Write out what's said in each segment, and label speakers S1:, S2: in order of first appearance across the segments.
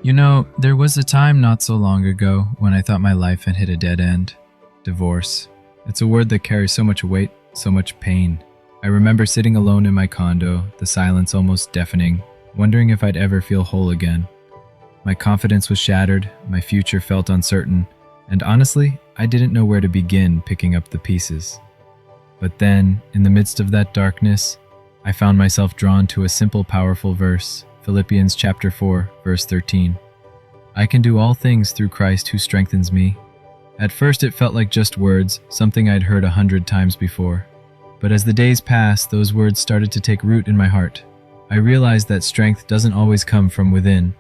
S1: There was a time not so long ago when I thought my life had hit a dead end. Divorce. It's a word that carries so much weight, so much pain. I remember sitting alone in my condo, the silence almost deafening, wondering if I'd ever feel whole again. My confidence was shattered, my future felt uncertain, and honestly, I didn't know where to begin picking up the pieces. But then, in the midst of that darkness, I found myself drawn to a simple, powerful verse, Philippians chapter 4, verse 13. I can do all things through Christ who strengthens me. At first it felt like just words, something I'd heard 100 times before. But as the days passed, those words started to take root in my heart. I realized that strength doesn't always come from within.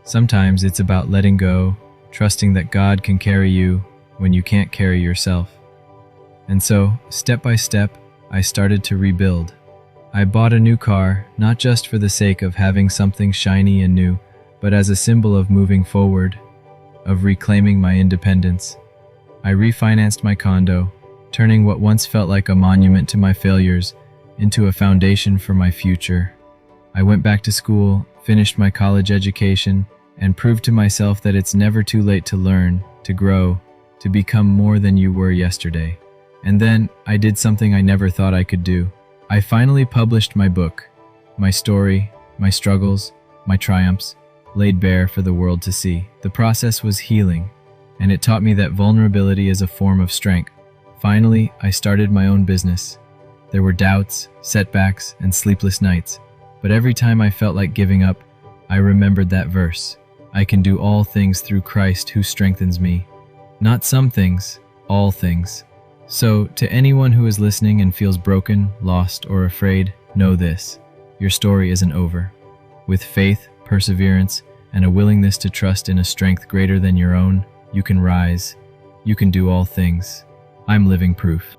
S1: Sometimes it's about letting go, trusting that God can carry you when you can't carry yourself. And so, step by step, I started to rebuild. I bought a new car, not just for the sake of having something shiny and new, but as a symbol of moving forward, of reclaiming my independence. I refinanced my condo, turning what once felt like a monument to my failures into a foundation for my future. I went back to school, finished my college education, and proved to myself that it's never too late to learn, to grow, to become more than you were yesterday. And then I did something I never thought I could do. I finally published my book, my story, my struggles, my triumphs, laid bare for the world to see. The process was healing, and it taught me that vulnerability is a form of strength. Finally, I started my own business. There were doubts, setbacks, and sleepless nights, but every time I felt like giving up, I remembered that verse. I can do all things through Christ who strengthens me. Not some things, all things. So, to anyone who is listening and feels broken, lost, or afraid, know this: your story isn't over. With faith, perseverance, and a willingness to trust in a strength greater than your own, you can rise. You can do all things. I'm living proof.